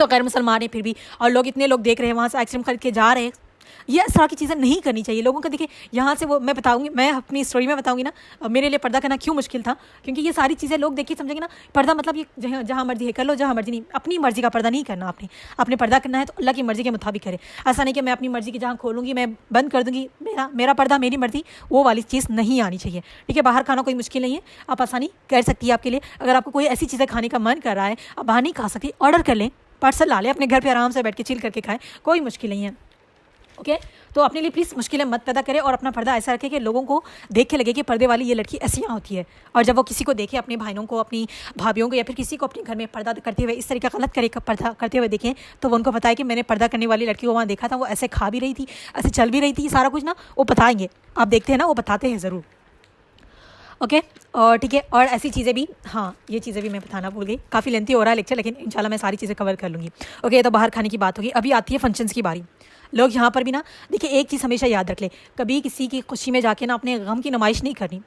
तो गैर मुसलमान है फिर भी, और लोग इतने लोग देख रहे हैं, वहाँ से आइसक्रीम खरीद के जा रहे हैं। ये इस तरह की चीज़ें नहीं करनी चाहिए लोगों को। देखिए यहाँ से वो मैं बताऊंगी, मैं अपनी स्टोरी में बताऊंगी ना मेरे लिए पर्दा करना क्यों मुश्किल था, क्योंकि ये सारी चीज़ें लोग देखिए समझेंगे ना, पर्दा मतलब ये जहाँ जहाँ मर्जी है कर लो, जहाँ मर्जी नहीं, अपनी मर्जी का पर्दा नहीं करना। आपने पर्दा करना है तो अल्लाह की मर्जी के मुताबिक करें। ऐसा नहीं कि मैं अपनी मर्जी की जहाँ खोलूँगी मैं बंद कर दूँगी, मेरा पर्दा मेरी मर्जी, वो वाली चीज़ नहीं आनी चाहिए। ठीक है, बाहर खाना कोई मुश्किल नहीं है, आप आसानी कर सकती है आपके लिए। अगर आपको कोई ऐसी चीज़ें खाने का मन कर रहा है, आप बाहर नहीं खा सकती, ऑर्डर कर लें, पार्सल ला लें, अपने घर पे आराम से बैठ के चिल करके खाएं, कोई मुश्किल नहीं है। ओके तो अपने लिए प्लीज़ मुश्किलें मत पैदा करें, और अपना पर्दा ऐसा रखें कि लोगों को देख के लगे कि पर्दे वाली ये लड़की ऐसी यहाँ होती है। और जब वो किसी को देखे, अपने भाइयों को, अपनी भाभीयों को, या फिर किसी को अपने घर में पर्दा करते हुए इस तरीके का गलत पर्दा करते हुए देखें, तो वो उनको पता है कि मैंने पर्दा करने वाली लड़की को वहाँ देखा था, वो ऐसे खा भी रही थी, ऐसे चल भी रही थी, सारा कुछ ना वो बताएंगे। आप देखते हैं ना, वो बताते हैं ज़रूर। ओके और ठीक है, और ऐसी चीज़ें भी, हाँ ये चीज़ें भी मैं बताना भूल गई, काफ़ी लेंथी हो रहा है लेक्चर, लेकिन इंशाल्लाह मैं सारी चीज़ें कवर कर लूँगी। ओके तो बाहर खाने की बात होगी, अभी आती है फंक्शंस की बारी। लोग यहाँ पर भी ना देखिए एक चीज़ हमेशा याद रख ले, कभी किसी की खुशी में जाके ना अपने गम की नुमाइश नहीं करनी,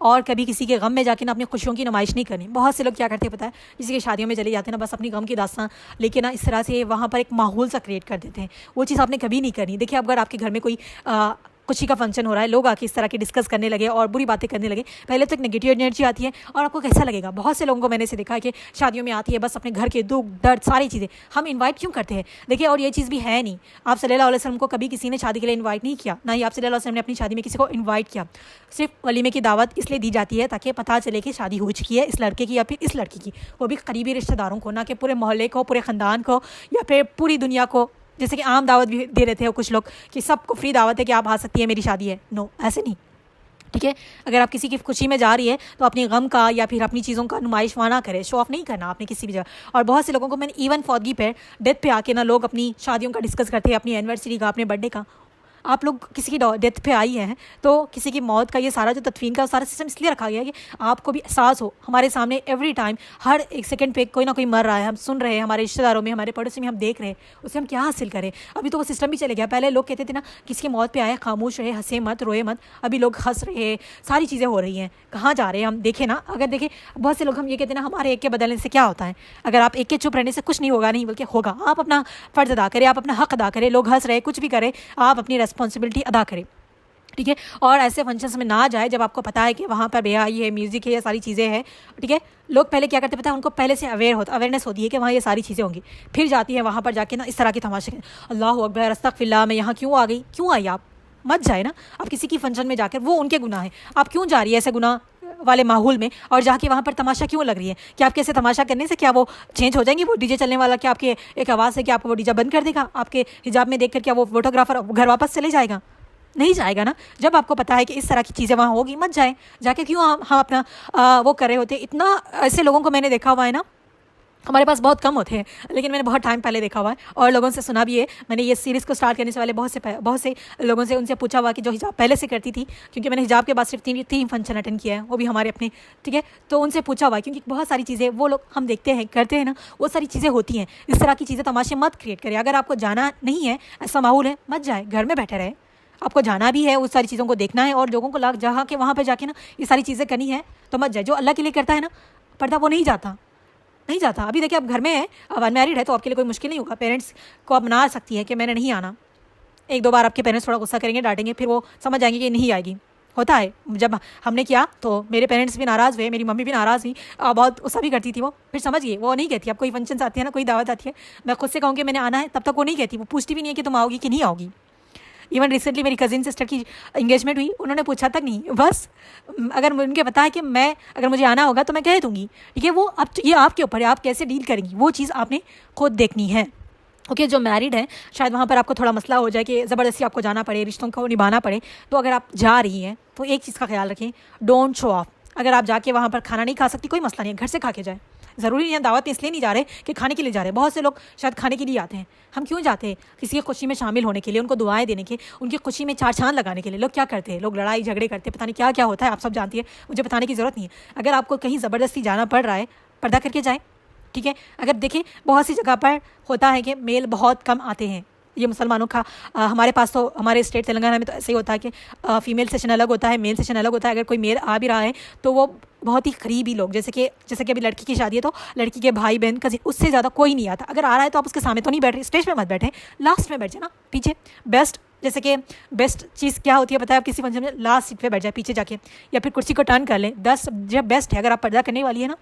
और कभी किसी के गम में जाके ना अपनी खुशियों की नुमाइश नहीं करनी। बहुत से लोग क्या करते हैं पता है, किसी की शादियों में चले जाते हैं ना, बस अपनी गम की दास्तां लेके ना इस तरह से वहाँ पर एक माहौल सा क्रिएट कर देते हैं। वो चीज़ आपने कभी नहीं करनी। देखिए अगर आपके घर में कोई खुशी का फंक्शन हो रहा है, लोग आके इस तरह की डिस्कस करने लगे और बुरी बातें करने लगे, पहले तो एक नेगेटिव एनर्जी आती है, और आपको कैसा लगेगा। बहुत से लोगों को मैंने से देखा है कि शादियों में आती है बस अपने घर के दुख दर्द सारी चीज़ें, हम इन्वाइट क्यों करते हैं। देखिए और ये चीज़ भी है नहीं, आप सल्लल्लाहु अलैहि वसल्लम को कभी किसी ने शादी के लिए इन्वाइट नहीं किया, ना ही आप सल्लल्लाहु अलैहि वसल्लम ने अपनी शादी में किसी को इन्वाइट किया। सिर्फ वलीमे की दावत इसलिए दी जाती है ताकि पता चले कि शादी हो चुकी है इस लड़के की या फिर इस लड़की की, वो भी करीबी रिश्तेदारों को, ना कि पूरे मोहल्ले को, पूरे ख़ानदान को, या फिर पूरी दुनिया को। जैसे कि आम दावत भी दे देते हैं कुछ लोग कि सबको फ्री दावत है कि आप आ सकती है, मेरी शादी है। नो ऐसे नहीं। ठीक है, अगर आप किसी की खुशी में जा रही है तो अपने गम का या फिर अपनी चीज़ों का नुमाइश वहाँ ना करें, शो ऑफ नहीं करना आपने किसी भी जगह। और बहुत से लोगों को मैंने इवन फौदगी पे, डेथ पे आके ना लोग अपनी शादियों का डिस्कस करते हैं, अपनी एनिवर्सरी का, अपने बर्थडे का। आप लोग किसी की डेथ पे आई हैं तो किसी की मौत का ये सारा जो तदफीन का सारा सिस्टम इसलिए रखा गया है कि आपको भी एहसास हो, हमारे सामने एवरी टाइम हर एक सेकंड पे कोई ना कोई मर रहा है, हम सुन रहे हैं, हमारे रिश्तेदारों में, हमारे पड़ोसी में हम देख रहे हैं, उससे हम क्या हासिल करें। अभी तो वो सिस्टम भी चले गया। पहले लोग कहते थे ना किसी की मौत पे आए खामोश रहे, हंसे मत, रोए मत। अभी लोग हंस रहे हैं, सारी चीज़ें हो रही हैं। कहाँ जा रहे हैं हम देखें ना। अगर देखें बहुत से लोग हम ये कहते हैं ना हमारे एक के बदलने से क्या होता है, अगर आप एक के चुप रहने से कुछ नहीं होगा, नहीं बल्कि होगा। आप अपना फ़र्ज़ अदा करें, आप अपना हक़ अदा करें, लोग हंस रहे कुछ भी करें, आप अपनी रिस्पॉन्सिबिलिटी अदा करें। ठीक है, और ऐसे फंक्शंस में ना जाए जब आपको पता है कि वहाँ पर बेहाई है, म्यूज़िक है, ये सारी चीज़ें हैं। ठीक है, लोग पहले क्या करते पता है, उनको पहले से अवेयरनेस होती है कि वहाँ ये सारी चीज़ें होंगी, फिर जाती है वहाँ पर जाके ना इस तरह के तमाशे। अल्लाह अकबर, अस्तगफिरुल्लाह, मैं यहाँ क्यों आ गई, क्यों आई आप। मत जाए ना, आप किसी की फंक्शन में जाकर, वो उनके गुनाह है, आप क्यों जा रही है ऐसे गुनाह वाले माहौल में, और जाके वहाँ पर तमाशा क्यों लग रही है। क्या आपके ऐसे तमाशा करने से क्या वो चेंज हो जाएंगी, वो डीजे चलने वाला क्या आपके एक आवाज़ है कि आपको वो डीजे बंद कर देगा, आपके हिजाब में देखकर क्या वो फोटोग्राफर घर वापस चले जाएगा। नहीं जाएगा ना। जब आपको पता है कि इस तरह की चीज़ें वहाँ होगी, मत जाए। जाके क्यों हम अपना वो कर रहे होते। इतना ऐसे लोगों को मैंने देखा हुआ है ना, हमारे पास बहुत कम होते हैं, लेकिन मैंने बहुत टाइम पहले देखा हुआ है और लोगों से सुना भी है। मैंने ये सीरीज़ को स्टार्ट करने से पहले बहुत से लोगों से उनसे पूछा हुआ कि जो हिजाब पहले से करती थी, क्योंकि मैंने हिजाब के बाद सिर्फ तीन फंक्शन अटेंड किया है, वो भी हमारे अपने। ठीक है, तो उनसे पूछा हुआ है, क्योंकि बहुत सारी चीज़ें वो लोग हम देखते हैं करते हैं ना, वो सारी चीज़ें होती हैं। इस तरह की चीज़ें तमाशे मत क्रिएट करें। अगर आपको जाना नहीं है, ऐसा माहौल है, मत जाए, घर में बैठे रहे। आपको जाना भी है, उस सारी चीज़ों को देखना है और लोगों को जहाँ के वहाँ पर जाके ना ये सारी चीज़ें करनी है, तो मत जाए। जो अल्लाह के लिए करता है ना पर्दा, वो नहीं जाता। अभी देखिए आप घर में है, अब अनमैरिड है, तो आपके लिए कोई मुश्किल नहीं होगा। पेरेंट्स को आप मना सकती है कि मैंने नहीं आना। एक दो बार आपके पेरेंट्स थोड़ा गुस्सा करेंगे, डांटेंगे, फिर वो समझ जाएंगे कि नहीं आएगी। होता है, जब हमने किया तो मेरे पेरेंट्स भी नाराज़ हुए, मेरी मम्मी भी नाराज़ हुई, बहुत गुस्सा भी करती थी वो। फिर समझ गई, वो नहीं कहती। अब कोई फंक्शन आती है ना, कोई दावत आती है, मैं खुद से कहूँ कि मैंने आना है, तब तक वो नहीं कहती। वो पूछती भी नहीं है कि तुम आओगी कि नहीं आओगी। इवन रिसेंटली मेरी कज़िन सिस्टर की इंगेजमेंट हुई, उन्होंने पूछा तक नहीं। बस अगर उनके पता है कि मैं अगर मुझे आना होगा तो मैं कह दूँगी। ठीक है, वो अब ये आपके ऊपर है, आप कैसे डील करेंगी, वो चीज़ आपने खुद देखनी है। ओके, जो मैरिड है शायद वहाँ पर आपको थोड़ा मसला हो जाए कि ज़बरदस्ती आपको जाना पड़े, रिश्तों को निभाना पड़े। तो अगर आप जा रही हैं तो एक चीज़ का ख्याल रखें, डोंट शो ऑफ। अगर आप जाके वहाँ पर खाना नहीं खा सकती, कोई मसला नहीं है, घर से खा के जाए। ज़रूरी नहीं है दावत में इसलिए नहीं जा रहे कि खाने के लिए जा रहे हैं। बहुत से लोग शायद खाने के लिए आते हैं। हम क्यों जाते हैं? किसी की खुशी में शामिल होने के लिए, उनको दुआएं देने के, उनकी खुशी में चार चांद लगाने के लिए। लोग क्या करते हैं, लोग लड़ाई झगड़े करते हैं, पता नहीं क्या क्या होता है, आप सब जानती है, मुझे बताने की ज़रूरत नहीं है। अगर आपको कहीं ज़बरदस्ती जाना पड़ रहा है, पर्दा करके जाए। ठीक है, अगर देखें बहुत सी जगह पर होता है कि मेल बहुत कम आते हैं, ये मुसलमानों का हमारे पास तो हमारे स्टेट तेलंगाना में तो ऐसे ही होता है कि फ़ीमेल सेशन अलग होता है, मेल सेशन अलग होता है। अगर कोई मेल आ भी रहा है तो वो बहुत ही करीबी लोग, जैसे कि अभी लड़की की शादी है तो लड़की के भाई बहन कजिन, उससे ज़्यादा कोई नहीं आता। अगर आ रहा है तो आप उसके सामने तो नहीं बैठ रहे, स्टेज पे मत बैठे, लास्ट में बैठ जाए ना, पीछे। बेस्ट जैसे कि बेस्ट चीज़ क्या होती है पता है, आप किसी फंक्शन में लास्ट सीट पे बैठ जाए पीछे जाके, या फिर कुर्सी को टर्न कर लें। 10 जब बेस्ट है, अगर आप पर्दा करने वाली है ना,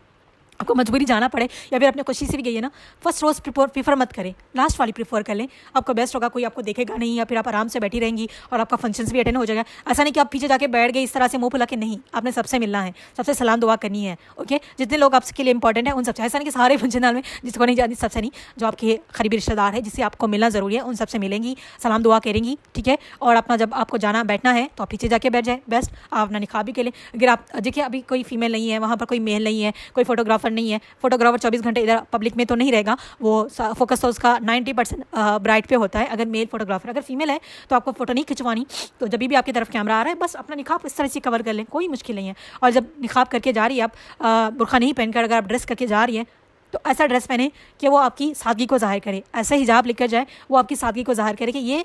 आपको मजबूरी जाना पड़े या फिर अपने खुशी से भी गई है ना, फर्स्ट रोज प्रीफर मत करें, लास्ट वाली प्रीफर कर लें, आपको बेस्ट होगा। कोई आपको देखेगा नहीं, या फिर आप आराम से बैठी रहेंगी और आपका फंक्शंस भी अटेंड हो जाएगा। ऐसा नहीं कि आप पीछे जाके बैठ गए इस तरह से मुंह फुला के, नहीं, आपने सबसे मिलना है, सबसे सलाम दुआ करनी है। ओके, जितने लोग आपके लिए इंपॉर्टेंट है उन सबसे, ऐसा नहीं कि सारे फंक्शन हॉल में जिसको नहीं जानती, सबसे नहीं, जो आपके करीबी रिश्तेदार है जिससे आपको मिलना ज़रूरी है, उन सबसे मिलेंगी, सलाम दुआ करेंगी, ठीक है। और अपना जब आपको जाना बैठना है तो आप पीछे जाके बैठ जाए, बेस्ट। आप अपना निकाह भी के लिए, अगर आप देखिए अभी कोई फीमेल नहीं है वहाँ पर, कोई मेल नहीं है, कोई फोटोग्राफर नहीं है, फोटोग्राफर 24 घंटे इधर पब्लिक में तो नहीं रहेगा, वो फोकस तो उसका 90% ब्राइट पे होता है। अगर मेल फोटोग्राफर, अगर फीमेल है तो आपको फोटो नहीं खिंचवानी, तो जब भी आपकी तरफ कैमरा आ रहा है बस अपना निकाब इस तरह से कवर कर लें, कोई मुश्किल नहीं है। और जब निकाब करके जा रही है आप, बुर्खा नहीं पहनकर अगर आप ड्रेस करके जा रही है तो ऐसा ड्रेस पहने कि वो आपकी सादगी को ज़ाहिर करे, ऐसा हिजाब लेकर जाए वो आपकी सादगी को ज़ाहिर करे कि ये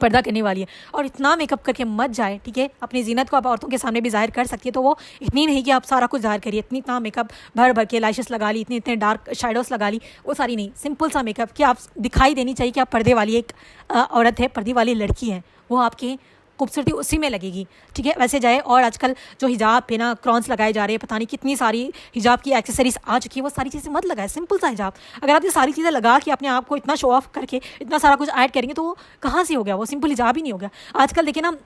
पर्दा करने वाली है। और इतना मेकअप करके मत जाए, ठीक है। अपनी जीनत को आप औरतों के सामने भी जाहिर कर सकती है, तो वो इतनी नहीं कि आप सारा कुछ जाहिर करिए, इतना मेकअप भर भर के लाइशेस लगा ली, इतने डार्क शेडोस लगा ली, वो सारी नहीं, सिंपल सा मेकअप कि आप दिखाई देनी चाहिए कि आप पर्दे वाली एक औरत है, पर्दे वाली लड़की है, वो आपकी खूबसूरती उसी में लगेगी, ठीक है। वैसे जाए। और आजकल जो हिजाब पे ना क्रॉन्स लगाए जा रहे हैं, पता नहीं कितनी सारी हिजाब की एक्सेसरीज आ चुकी है, वो सारी चीज़ें मत लगाए, सिंपल सा हिजाब। अगर आप ये सारी चीज़ें लगा के अपने आप को इतना शो ऑफ करके इतना सारा कुछ ऐड करेंगे तो वो कहाँ से हो गया, वो सिंपल हिजाब ही नहीं हो गया। आजकल देखिए ना,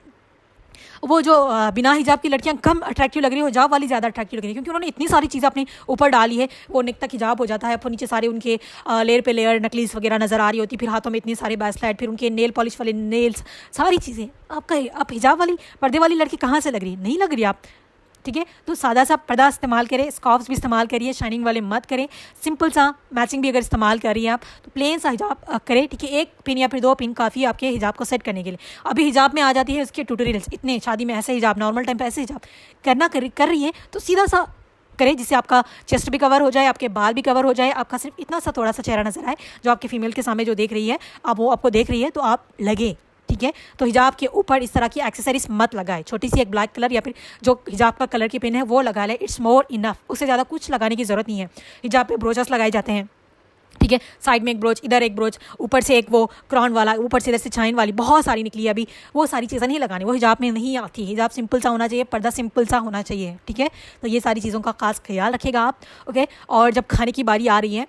वो जो बिना हिजाब की लड़कियां कम अट्रैक्टिव लग रही है, हिजाब वाली ज़्यादा अट्रैक्टिव लग रही है, क्योंकि उन्होंने इतनी सारी चीज़ें अपने ऊपर डाली है। वो नेक तक हिजाब हो जाता है, फिर नीचे सारे उनके लेयर पे लेयर नकलीस वगैरह नज़र आ रही होती, फिर हाथों में इतनी सारे ब्रेसलेट, फिर उनके नेल पॉलिश वाले नेल्स, सारी चीज़ें। आप हिजाब वाली पर्दे वाली लड़की कहाँ से लग रही है, नहीं लग रही आप, ठीक है। तो सादा सा पर्दा इस्तेमाल करें, स्कार्फ्स भी इस्तेमाल करिए, शाइनिंग वाले मत करें, सिंपल सा मैचिंग भी अगर इस्तेमाल कर रही हैं आप तो प्लेन सा हिजाब करें, ठीक है। 1 पिन या फिर 2 पिन काफ़ी है आपके हिजाब को सेट करने के लिए। अभी हिजाब में आ जाती है उसके ट्यूटोरियल्स, इतने शादी में ऐसे हिजाब, नॉर्मल टाइम पे ऐसे हिजाब कर रही है तो सीधा सा करें, जिससे आपका चेस्ट भी कवर हो जाए, आपके बाल भी कवर हो जाए, आपका सिर्फ इतना सा थोड़ा सा चेहरा नजर आए, जो आपकी फीमेल के सामने जो देख रही है, अब वो आपको देख रही है तो आप लगे, ठीक है। तो हिजाब के ऊपर इस तरह की एक्सेसरीज मत लगाए, छोटी सी एक ब्लैक कलर या फिर जो हिजाब का कलर की पिन है वो लगा ले, इट्स मोर इनफ, उससे ज़्यादा कुछ लगाने की ज़रूरत नहीं है। हिजाब पे ब्रोचेस लगाए जाते हैं, ठीक है, साइड में एक ब्रोच, इधर एक ब्रोच, ऊपर से एक वो क्रॉन वाला, ऊपर से इधर से चाइन वाली, बहुत सारी निकली है अभी, वो सारी चीज़ें नहीं लगानी, वो हिजाब में नहीं आती। हिजाब सिंपल सा होना चाहिए, पर्दा सिंपल सा होना चाहिए, ठीक है। तो ये सारी चीज़ों का खास ख्याल रखेगा आप, ओके। और जब खाने की बारी आ रही है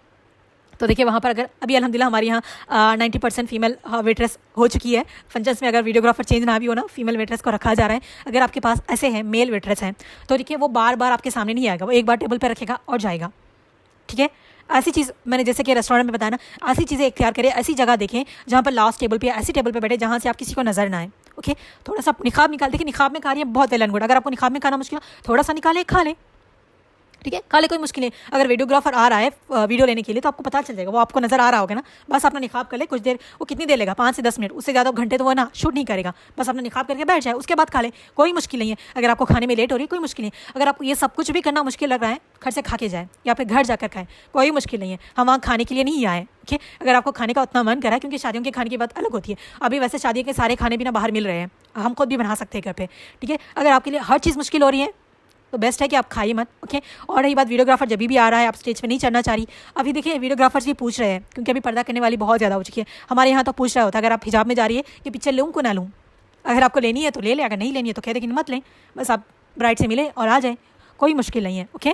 तो देखिए वहाँ पर अगर अभी अल्हम्दुलिल्लाह हमारे यहाँ 90% फीमेल वेट्रेस हो चुकी है फंक्शंस में। अगर वीडियोग्राफर चेंज ना भी हो ना, फीमेल वेट्रेस को रखा जा रहा है। अगर आपके पास ऐसे हैं मेल वेट्रेस हैं तो देखिए वो बार बार आपके सामने नहीं आएगा, वो एक बार टेबल पर रखेगा और जाएगा, ठीक है। ऐसी चीज़ मैंने जैसे कि रेस्टोरेंट में बताया ना, ऐसी चीज़ें इख्तियार करें, ऐसी जगह देखें जहाँ पर लास्ट टेबल पे, ऐसी टेबल पे बैठे जहाँ से आप किसी को नजर ना आए, ओके। थोड़ा सा निकाब निकाल, देखिए निकाब में खा रही है बहुत वेल एंड गुड, अगर आपको निकाब में खाना मुश्किल थोड़ा सा निकाले खा लें, ठीक है, काले कोई मुश्किल नहीं। अगर वीडियोग्राफर आ रहा है वीडियो लेने के लिए तो आपको पता चल जाएगा, वो आपको नजर आ रहा होगा ना, बस अपना निकाब कर ले कुछ देर, वो कितनी देर लेगा, 5 से 10 मिनट, उससे ज़्यादा घंटे तो वो ना शूट नहीं करेगा, बस अपना निकाब करके बैठ जाए, उसके बाद खा ले, कोई मुश्किल नहीं है। अगर आपको खाने में लेट हो रही है कोई मुश्किल नहीं है, अगर आपको ये सब कुछ भी करना मुश्किल लग रहा है, घर से खा के जाए या फिर घर जाकर खाएं, कोई मुश्किल नहीं है। हम वहाँ खाने के लिए नहीं आए, ठीक है। अगर आपको खाने का उतना मन करा है, क्योंकि शादियों के खाने की बात अलग होती है, अभी वैसे शादी के सारे खाने भी ना बाहर मिल रहे हैं, हम खुद भी बना सकते हैं घर पे, ठीक है। अगर आपके लिए हर चीज़ मुश्किल हो रही है तो बेस्ट है कि आप खाइए मत, ओके। और रही बात वीडियोग्राफर जब भी आ रहा है, आप स्टेज पे नहीं चढ़ना चाह रही, अभी देखिए वीडियोग्राफर्स भी पूछ रहे हैं, क्योंकि अभी पर्दा करने वाली बहुत ज़्यादा हो चुकी है। हमारे यहाँ तो पूछ रहा होता है अगर आप हिजाब में जा रही है कि पिक्चर लूँ को ना लूँ, अगर आपको लेनी है तो ले लें, अगर नहीं लेनी है तो कह दे कि मत लें, बस आप ब्राइड से मिले और आ जाए, कोई मुश्किल नहीं है, ओके।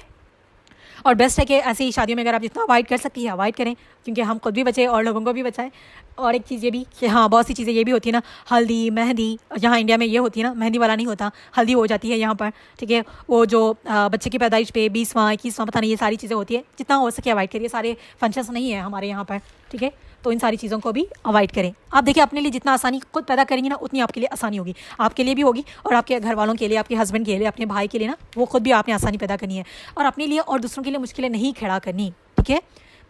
और बेस्ट है कि ऐसी ही शादियों में अगर आप जितना अवॉइड कर सकती है अवॉइड करें, क्योंकि हम खुद भी बचें और लोगों को भी बचाएं। और एक चीज़ ये भी कि हाँ, बहुत सी चीज़ें ये भी होती है ना, हल्दी मेहंदी, यहाँ इंडिया में ये होती है ना, मेहंदी वाला नहीं होता, हल्दी हो जाती है यहाँ पर, ठीक है। वो जो बच्चे की पैदाइश पे 20वां 21वां पता नहीं, ये सारी चीज़ें होती है, जितना हो सके अवॉइड करिए। सारे फंक्शंस नहीं है हमारे यहाँ पर, ठीक है, तो इन सारी चीज़ों को भी अवॉइड करें। आप देखिए अपने लिए जितना आसानी खुद पैदा करेंगे ना, उतनी आपके लिए आसानी होगी, आपके लिए भी होगी और आपके घर वालों के लिए, आपके हस्बैंड के लिए, अपने भाई के लिए ना, वो खुद भी आपने आसानी पैदा करनी है और अपने लिए और दूसरों के लिए मुश्किलें नहीं खड़ा करनी, ठीक है।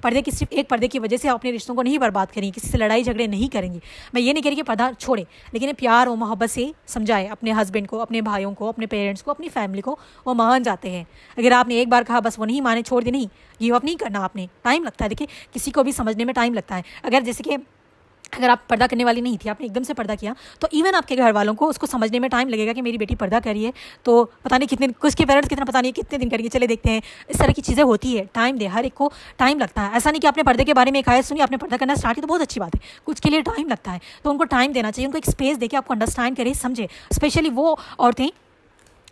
पर्दे की सिर्फ एक पर्दे की वजह से आप अपने रिश्तों को नहीं बर्बाद करेंगे, किसी से लड़ाई झगड़े नहीं करेंगी। मैं ये नहीं कह रही कि पर्दा छोड़े, लेकिन प्यार और मोहब्बत से समझाएं अपने हस्बैंड को, अपने भाइयों को, अपने पेरेंट्स को, अपनी फैमिली को, वो मान जाते हैं। अगर आपने एक बार कहा बस वो नहीं माने, छोड़ दी, नहीं, गिव अप नहीं करना आपने, टाइम लगता है। देखिए किसी को भी समझने में टाइम लगता है। अगर जैसे कि अगर आप पर्दा करने वाली नहीं थी, आपने एकदम से पर्दा किया, तो इवन आपके घर वालों को उसको समझने में टाइम लगेगा कि मेरी बेटी पर्दा कर रही है, तो पता नहीं कितने, कुछ के पेरेंट्स कितना पता नहीं कितने दिन करेंगे, चले देखते हैं। इस तरह की चीज़ें होती है, टाइम दे, हर एक को टाइम लगता है। ऐसा नहीं कि आपने पर्दे के बारे में एक आयत सुनी, आपने पर्दा करना स्टार्ट किया तो बहुत अच्छी बात है, कुछ के लिए टाइम लगता है, तो उनको टाइम देना चाहिए, उनको एक स्पेस देके आपको अंडरस्टैंड करे, समझे। स्पेशली वो औरतें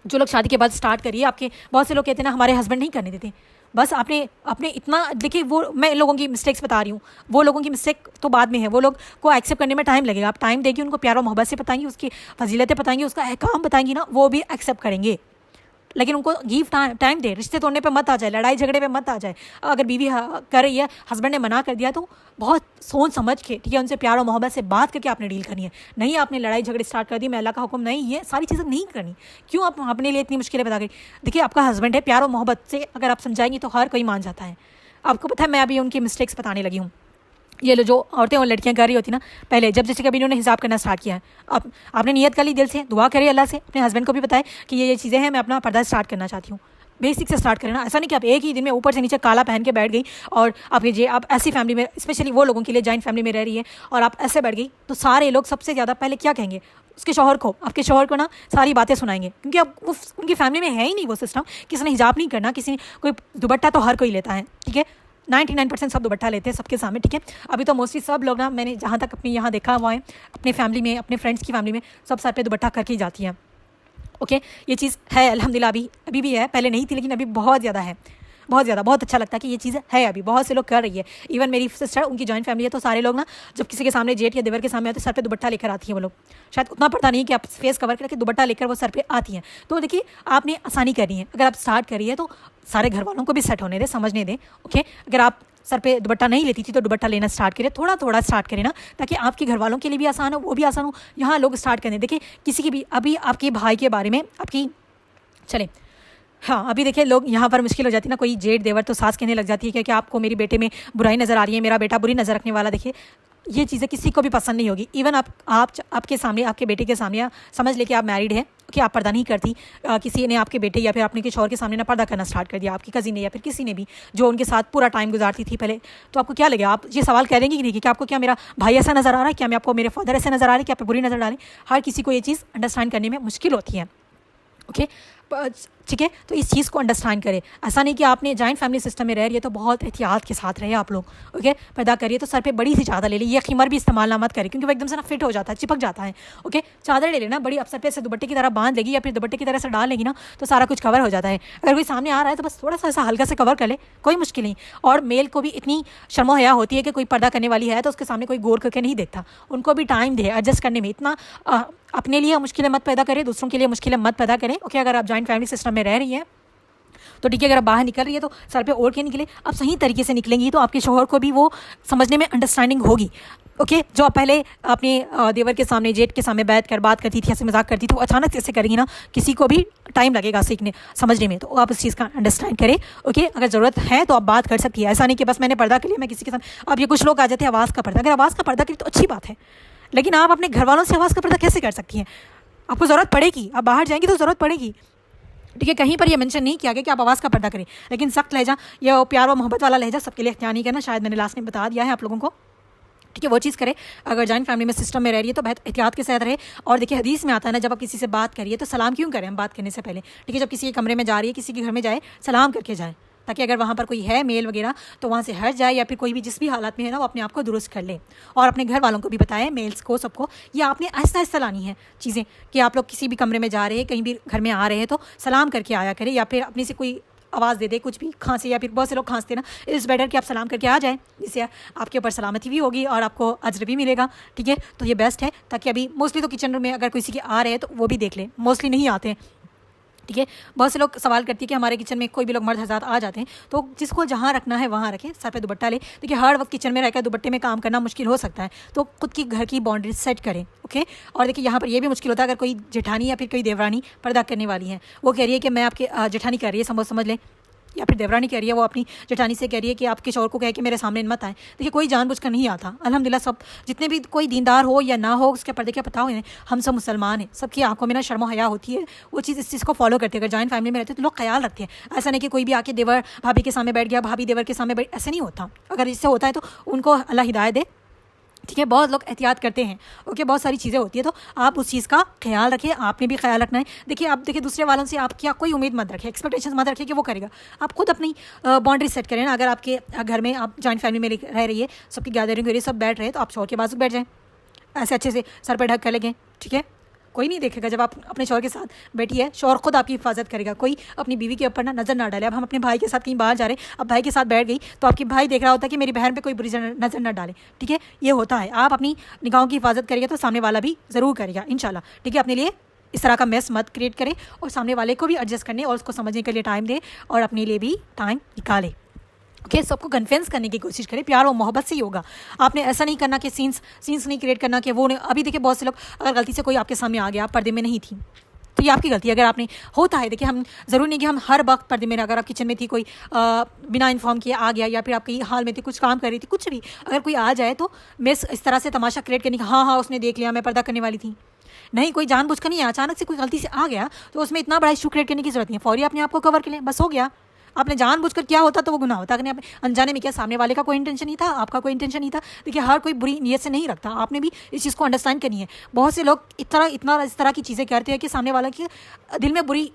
जो लोग शादी के बाद स्टार्ट करिए, आपके बहुत से लोग कहते हैं ना हमारे हस्बैंड नहीं करने देते, बस आपने आपने इतना देखिए, वो मैं लोगों की मिस्टेक्स बता रही हूँ, वो लोगों की मिस्टेक तो बाद में है, वो लोग को एक्सेप्ट करने में टाइम लगेगा। आप टाइम देगी, उनको प्यार और मोहब्बत से बताएंगी, उसकी फजीलतें बताएंगी, उसका अहकाम बताएंगी ना, वो भी एक्सेप्ट करेंगे। लेकिन उनको गिव टाइम दे, रिश्ते तोड़ने पे मत आ जाए, लड़ाई झगड़े पे मत आ जाए। अगर बीवी कर रही है, हस्बैंड ने मना कर दिया, तो बहुत सोच समझ के, ठीक है, उनसे प्यार और मोहब्बत से बात करके आपने डील करनी है। नहीं आपने लड़ाई झगड़े स्टार्ट कर दी, मैं अल्लाह का हुक्म नहीं, ये सारी चीज़ें नहीं करनी। क्यों आप अपने लिए इतनी मुश्किलें बता गई? देखिए आपका हस्बैंड है, प्यार और मोहब्बत से अगर आप समझाएंगी तो हर कोई मान जाता है। आपको पता है मैं अभी उनकी मिस्टेक्स बताने लगी हूँ। ये लो जो औरतें और लड़कियां कर रही होती ना, पहले जब जैसे कभी इन्होंने हिसाब करना स्टार्ट किया है, आपने नियत कर ली, दिल से दुआ करिए अल्लाह से, अपने हस्बैंड को भी बताएं कि ये चीज़ें हैं, मैं अपना पर्दा स्टार्ट करना चाहती हूँ। बेसिक से स्टार्ट करें ना, ऐसा नहीं कि आप एक ही दिन में ऊपर से नीचे काला पहन के बैठ गई और आप ऐसी फैमिली में, स्पेशली वो लोगों के लिए जॉइंट फैमिली में रह रही है और आप ऐसे बैठ गई, तो सारे लोग सबसे ज़्यादा पहले क्या कहेंगे? उसके शौहर को, आपके शौहर को ना सारी बातें सुनाएंगे, क्योंकि अब वो उनकी फैमिली में है ही नहीं वो सिस्टम, किसी ने हिजाब नहीं करना, किसी ने कोई दुपट्टा तो हर कोई लेता है, ठीक है, 99% सब दुपट्टा लेते हैं सबके सामने, ठीक है। अभी तो मोस्टली सब लोग ना, मैंने जहाँ तक अपनी यहाँ देखा हुआ है, अपने फैमिली में, अपने फ्रेंड्स की फैमिली में, सब सर पे दुपट्टा करके ही जाती हैं। ओके, ये चीज़ है अल्हम्दुलिल्लाह, अभी भी है, पहले नहीं थी लेकिन अभी बहुत ज़्यादा है, बहुत ज़्यादा, बहुत अच्छा लगता है कि ये चीज़ है, अभी बहुत से लोग कर रही है। इवन मेरी सिस्टर, उनकी जॉइंट फैमिली है, तो सारे लोग ना जब किसी के सामने, जेठ या देवर के सामने आते, सर पे दुपट्टा लेकर आती हैं वो लोग। शायद उतना पता नहीं कि आप फेस कवर करके दुपट्टा लेकर वो सर पे आती हैं। तो देखिए आपने आसानी करनी है, अगर आप स्टार्ट करिए तो सारे घर वालों को भी सेट होने दें, समझने दें। ओके, अगर आप सर पे दुपट्टा नहीं लेती थी तो दुपट्टा लेना स्टार्ट करें, थोड़ा थोड़ा स्टार्ट करें ना, ताकि आपके घर वालों के लिए भी आसान हो, वो भी आसान हो, यहाँ लोग स्टार्ट करें। देखिए किसी की भी, अभी आपके भाई के बारे में आपकी, चले हाँ, अभी देखिए लोग यहाँ पर मुश्किल हो जाती है ना, कोई जेठ देवर तो सास कहने लग जाती है कि आपको मेरी बेटे में बुराई नज़र आ रही है, मेरा बेटा बुरी नज़र रखने वाला। देखिए ये चीज़ें किसी को भी पसंद नहीं होगी। इवन आपके सामने, आपके बेटे के सामने, समझ ले कि आप मैरिड है, कि आप पर्दा नहीं करती, किसी ने आपके बेटे या फिर अपने के शौहर के सामने ना पर्दा करना स्टार्ट कर दिया, आपकी कज़िन ने या फिर किसी ने भी जो उनके साथ पूरा टाइम गुजारती थी पहले, तो आपको क्या लगेगा? आप ये सवाल करेंगे कि नहीं कि आपको क्या मेरा भाई ऐसा नज़र आ रहा है, क्या मैं आपको मेरे फादर ऐसे नज़र आ रहे हैं, क्या आप बुरी नज़र आ रही है? हर किसी को ये चीज़ अंडरस्टैंड करने में मुश्किल होती है। ओके, ठीक है, तो इस चीज़ को अंडरस्टैंड करें। ऐसा नहीं कि आपने जॉइंट फैमिली सिस्टम में रह रही है तो बहुत एहतियात के साथ रहे आप लोग। ओके, पर्दा करिए तो सर पे बड़ी सी चादर ले ली, ये खिमर भी इस्तेमाल ना मत करें, क्योंकि वो एकदम से ना फिट हो जाता है, चिपक जाता है। ओके, चादर ले लेना बड़ी, अब सर पे से दुपट्टे की तरह बांध लेगी या फिर दुपट्टे की तरह से डाल लेगी ना, तो सारा कुछ कवर हो जाता है। अगर कोई सामने आ रहा है तो बस थोड़ा सा ऐसा हल्का से कवर कर ले, कोई मुश्किल नहीं। और मेल को भी इतनी शर्मो हया होती है कि कोई पर्दा करने वाली है तो उसके सामने कोई गौर करके नहीं देखता, उनको भी टाइम दे एडजस्ट करने में। इतना अपने लिए मुश्किलें मत पैदा करें, दूसरों के लिए मुश्किलें मत पैदा करें। ओके, अगर आप जॉइंट फैमिली सिस्टम में रह रही हैं तो ठीक है, अगर आप बाहर निकल रही है तो सर पे ओढ़ के निकले, आप सही तरीके से निकलेंगी तो आपके शौहर को भी वो समझने में अंडरस्टैंडिंग होगी। ओके, जो आप पहले अपने देवर के सामने, जेठ के सामने बैठ कर बात करती थी, ऐसे मजाक करती थी, वो अचानक से ऐसे करेंगी ना, किसी को भी टाइम लगेगा सीखने समझने में, तो आप इस चीज़ का अंडरस्टैंड करें। ओके, अगर ज़रूरत है तो आप बात कर सकती है, ऐसा नहीं कि बस मैंने पर्दा कर लिया, मैं किसी के साथ। अब ये कुछ लोग आ जाते हैं आवाज़ का पर्दा, अगर आवाज़ का पर्दा करें तो अच्छी बात है, लेकिन आप अपने घर वालों से आवाज़ का पर्दा कैसे कर सकती हैं? आपको ज़रूरत पड़ेगी, आप बाहर जाएंगी तो ज़रूरत पड़ेगी, ठीक है। कहीं पर ये मेंशन नहीं किया गया कि आप आवाज़ का पर्दा करें, लेकिन सख्त लहजा या प्यार और मोहब्बत वाला लहजा सबके लिए इख्तियार नहीं करना, शायद मैंने लास्ट में बता दिया है आप लोगों को, ठीक है, वो चीज़ करे। अगर जॉइंट फैमिली में सिस्टम में रह रही है तो बहुत एहतियात के साथ रहे। और देखिए हदीस में आता है ना, जब आप किसी से बात करिए तो सलाम क्यों करें हम बात करने से पहले, ठीक है। जब किसी के कमरे में जा रही है, किसी के घर में जाए, सलाम करके जाए, ताकि अगर वहाँ पर कोई है मेल वगैरह तो वहाँ से हट जाए, या फिर कोई भी जिस भी हालत में है ना वो अपने आप को दुरुस्त कर ले। और अपने घर वालों को भी बताएं, मेल्स को, सबको, ये आपने आहिस्ता आहिस्ता लानी है चीज़ें, कि आप लोग किसी भी कमरे में जा रहे हैं, कहीं भी घर में आ रहे हैं तो सलाम करके आया करें, या फिर अपने से कोई आवाज़ दे दे, कुछ भी खांसी, या फिर बहुत से लोग खांसते ना, इट्स बेटर कि आप सलाम करके आ जाएं, जिससे आपके ऊपर सलामती भी होगी और आपको अज्र भी मिलेगा, ठीक है। तो ये बेस्ट है, ताकि अभी मोस्टली तो किचन रूम में अगर किसी के आ रहे हैं तो वो भी देख लें, मोस्टली नहीं आते हैं, ठीक है। बहुत से लोग सवाल करती है कि हमारे किचन में कोई भी लोग मर्द हज़रात आ जाते हैं, तो जिसको जहाँ रखना है वहाँ रखें, सर पे दुपट्टा ले। देखिए हर वक्त किचन में रहकर दुपट्टे में काम करना मुश्किल हो सकता है, तो खुद की घर की बाउंड्री सेट करें। ओके, और देखिए यहाँ पर ये भी मुश्किल होता है, अगर कोई जेठानी या फिर कोई देवरानी पर्दा करने वाली है, वो कह रही है कि मैं आपके जेठानी कर रही है, समझ लें, या फिर देवरानी कह रही है, वो अपनी जेठानी से कह रही है कि आपके शौहर को कहे कि मेरे सामने मत आए। देखिए कोई जानबूझकर नहीं आता, अल्हम्दुलिल्लाह, सब जितने भी कोई दीनदार हो या ना हो, उसके पर्दे के पता हो, हम सब मुसलमान हैं, सबकी आंखों में ना शर्म हया होती है, वो चीज़ इस चीज़ को फॉलो करते हैं। अगर जॉइंट फैमिली में रहते हैं तो लोग ख्याल रखते हैं, ऐसा नहीं कि कोई भी आके देवर भाभी के सामने बैठ गया, भाभी देवर के सामने बैठ, ऐसे नहीं होता। अगर इससे होता है तो उनको अल्लाह हिदायत दे ठीक है, बहुत लोग एहतियात करते हैं, ओके, बहुत सारी चीज़ें होती है, तो आप उस चीज़ का ख्याल रखें, आपने भी ख्याल रखना है। देखिए, आप देखिए दूसरे वालों से आप क्या कोई उम्मीद मत रखें, एक्सपेक्टेशंस मत रखें कि वो करेगा। आप खुद अपनी बाउंड्री सेट करें ना। अगर आपके घर में आप जॉइंट फैमिली में रह रही है, सबकी गैदरिंग हो रही है, सब बैठ रहे हैं, तो आप शौर के बाजू बैठ जाएँ, ऐसे अच्छे से सर पर ढक कर लेंगे, ठीक है, कोई नहीं देखेगा। जब आप अपने शौहर के साथ बैठी है, शौहर खुद आपकी हिफाजत करेगा, कोई अपनी बीवी के ऊपर ना नज़र ना डाले। अब हम अपने भाई के साथ कहीं बाहर जा रहे हैं, अब भाई के साथ बैठ गई तो आपकी भाई देख रहा होता है कि मेरी बहन पे कोई बुरी नज़र ना डाले, ठीक है, ये होता है। आप अपनी निगाहों की हिफाजत करेंगे तो सामने वाला भी ज़रूर करेगा इंशाल्लाह, ठीक है। अपने लिए इस तरह का मेस मत क्रिएट करें और सामने वाले को भी एडजस्ट करने और उसको समझने के लिए टाइम दें और अपने लिए भी टाइम निकालें, ओके। सबको कन्विंस करने की कोशिश करें, प्यार और मोहब्बत से ही होगा। आपने ऐसा नहीं करना कि सीन्स नहीं क्रिएट करना कि वो नहीं। अभी देखिए बहुत से लोग, अगर गलती से कोई आपके सामने आ गया, आप पर्दे में नहीं थी, तो ये आपकी गलती है। अगर आपने होता है, देखिए, हम ज़रूरी नहीं कि हम हर वक्त पर्दे में, अगर आप किचन में थी, कोई बिना इन्फॉर्म किए आ गया या फिर आप कहीं हाल में थी, कुछ काम कर रही थी, कुछ भी अगर कोई आ जाए तो मैं इस तरह से तमाशा क्रिएट करने का, हाँ उसने देख लिया, मैं पर्दा करने वाली थी, नहीं। कोई जानबूझकर नहीं है, अचानक से कोई गलती से आ गया तो उसमें इतना बड़ा इशू क्रिएट करने की जरूरत नहीं है। फौरी अपने आप को कवर कर लें, बस हो गया। आपने जानबूझकर क्या होता तो वो गुनाह होता, अगर आपने अनजाने में किया, सामने वाले का कोई इंटेंशन नहीं था, आपका कोई इंटेंशन नहीं था। देखिए, हर कोई बुरी नीयत से नहीं रखता, आपने भी इस चीज़ को अंडरस्टैंड करनी है। बहुत से लोग इस तरह की चीज़ें करते हैं कि सामने वाला के दिल में बुरी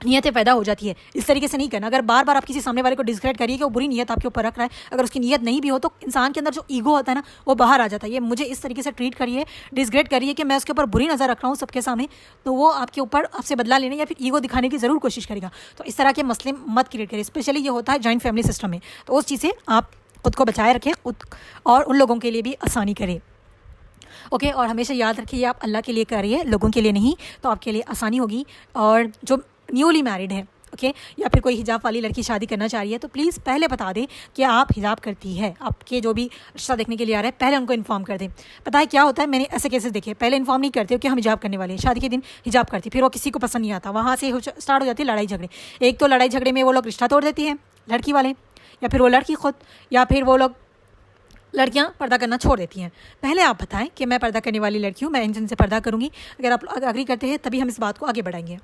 नीयतें पैदा हो जाती है। इस तरीके से नहीं करना। अगर बार बार आप किसी सामने वाले को डिस्क्रेडिट करिए कि वो बुरी नीयत आपके ऊपर रख रहा है, अगर उसकी नीयत नहीं भी हो तो इंसान के अंदर जो ईगो होता है ना, वो बाहर आ जाता है। ये मुझे इस तरीके से ट्रीट करिए, डिस्क्रेडिट करिए कि मैं उसके ऊपर बुरी नज़र रख रहा हूँ सबके सामने, तो वो आपके ऊपर आपसे बदला लेने या फिर ईगो दिखाने की ज़रूर कोशिश करेगा। तो इस तरह के मसले मत क्रिएट करिए, स्पेशली ये होता है जॉइंट फैमिली सिस्टम में। तो उस चीज़ से आप खुद को बचाए रखें, खुद और उन लोगों के लिए भी आसानी करें, ओके। और हमेशा याद रखिए, आप अल्लाह के लिए करिए, लोगों के लिए नहीं, तो आपके लिए आसानी होगी। और जो न्यूली मैरिड है, ओके, या फिर कोई हिजाब वाली लड़की शादी करना चाह रही है, तो प्लीज़ पहले बता दें कि आप हिजाब करती है। आपके जो भी रिश्ता देखने के लिए आ रहा है, पहले उनको इन्फॉर्म कर दें। पता है क्या होता है, मैंने ऐसे केसेस देखे, पहले इन्फॉर्म नहीं करते हो कि हम हिजाब करने वाले हैं, शादी के दिन हिजाब करती, फिर वो किसी को पसंद नहीं आता, वहाँ से स्टार्ट हो जाती है लड़ाई झगड़े। एक तो लड़ाई झगड़े में वो लोग रिश्ता तोड़ देती हैं, लड़की वाले, या फिर वो लड़की खुद, या फिर वो लोग लड़कियां पर्दा करना छोड़ देती हैं। पहले आप बताएं कि मैं पर्दा करने वाली लड़की हूँ, मैं इन से पर्दा करूँगी। अगर आप अग्री करते हैं तभी हम इस बात को आगे बढ़ाएंगे।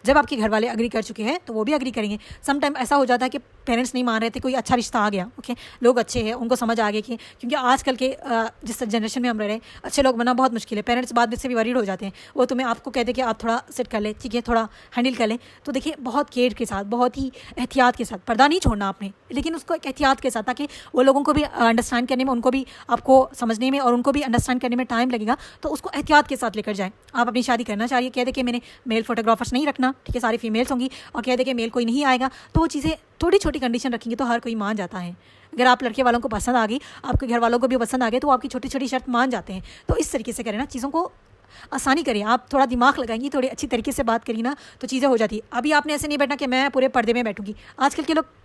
जब आपके घर वाले अग्री कर चुके हैं तो वो भी अग्री करेंगे। सम टाइम ऐसा हो जाता है कि पेरेंट्स नहीं मान रहे थे, कोई अच्छा रिश्ता आ गया, ओके, लोग अच्छे हैं, उनको समझ आ गया कि, क्योंकि आजकल के जिस जनरेशन में हम रह रहे हैं, अच्छे लोग बनना बहुत मुश्किल है। पेरेंट्स बाद से भी वरीड हो जाते हैं, वो तुम्हें आपको कहते हैं कि आप थोड़ा सेट कर ले, ठीक है, थोड़ा हैंडल कर लें। तो देखिए, बहुत केयर के साथ, बहुत ही एहतियात के साथ, पर्दा नहीं छोड़ना आपने, लेकिन उसको एक एहतियात के साथ, ताकि वो लोगों को भी अंडरस्टैंड करने में, उनको भी आपको समझने में और उनको भी अंडरस्टैंड करने में टाइम लगेगा, तो उसको एहतियात के साथ लेकर जाएं। आप अपनी शादी करना चाहिए, कह दे कि मैंने मेल फोटोग्राफर्स नहीं रखना, ठीक है, सारी फीमेल्स होंगी, और कह दे कि मेल कोई नहीं आएगा, तो वो चीज़ें थोड़ी छोटी कंडीशन रखेंगे तो हर कोई मान जाता है। अगर आप लड़के वालों को पसंद आ गई, आपके घर वालों को भी पसंद आ गए, तो वो आपकी छोटी छोटी शर्त मान जाते हैं। तो इस तरीके से करें ना, चीज़ों को आसानी करिए। आप थोड़ा दिमाग लगाएंगी, थोड़ी अच्छी तरीके से बात करिए ना, तो चीज़ें हो जाती है। अभी आपने ऐसे नहीं बैठना कि मैं पूरे पर्दे में बैठूंगी। आजकल के लोग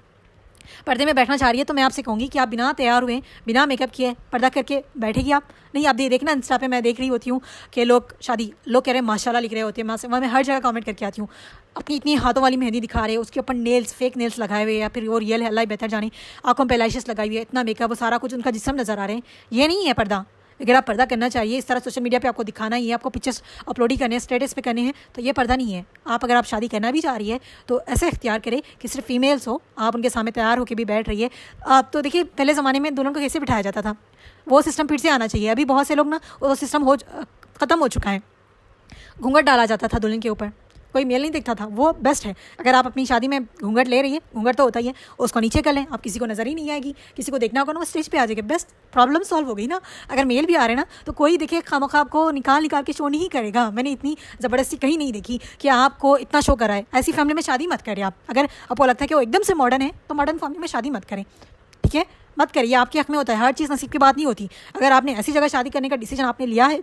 पर्दे में बैठना चाह रही है, तो मैं आपसे कहूँगी कि आप बिना तैयार हुए, बिना मेकअप किए पर्दा करके बैठेगी आप? नहीं। आप देखना, इंस्टा पे मैं देख रही होती हूँ कि लोग कह रहे हैं माशाल्लाह लिख रहे होते हैं, मैं हर जगह कमेंट करके आती हूँ, अपनी इतनी हाथों वाली मेहंदी दिखा रहे हैं, उसके ऊपर नेल्स, फेक नेल्स लगाए हुए, या फिर वो रियल है, अल्लाह बेहतर जाने, आंखों पे लाइशेस लगाई हुई है, इतना मेकअप, वो सारा कुछ उनका जिस्म नज़र आ रहे हैं। ये नहीं है पर्दा। अगर आप पर्दा करना चाहिए, इस तरह सोशल मीडिया पे आपको दिखाना ही है, आपको पिक्चर्स अपलोड ही करने हैं, स्टेटस पे करने हैं, तो ये पर्दा नहीं है। आप अगर आप शादी करना भी चाह रही है तो ऐसे इख्तियार करें कि सिर्फ फीमेल्स हो, आप उनके सामने तैयार होकर भी बैठ रही है। आप तो देखिए, पहले ज़माने में दुल्हन को कैसे बिठाया जाता था, वो सिस्टम फिर से आना चाहिए। अभी बहुत से लोग ना, वो सिस्टम ख़त्म हो चुका है। घूंघट डाला जाता था दुल्हन के ऊपर, कोई मेल नहीं दिखता था, वो बेस्ट है। अगर आप अपनी शादी में घूंघट ले रही है, घूंघट तो होता ही है, उसको नीचे कर लें, आप किसी को नज़र ही नहीं आएगी, किसी को देखना होगा ना, वो स्टेज पे आ जाएगा, बेस्ट, प्रॉब्लम सॉल्व हो गई ना। अगर मेल भी आ रहे हैं ना, तो कोई देखे खामखा आपको निकाल के शो नहीं करेगा। मैंने इतनी ज़बरदस्ती कहीं नहीं देखी कि आपको इतना शो कराए। ऐसी फैमिली में शादी मत करें आप। अगर आपको लगता है कि वो एकदम से मॉडर्न है, तो मॉडर्न फैमिली में शादी मत करें, ठीक है, मत करिए। आपके हक़ में होता है, हर चीज़ नसीब की बात नहीं होती। अगर आपने ऐसी जगह शादी करने का डिसीजन आपने लिया है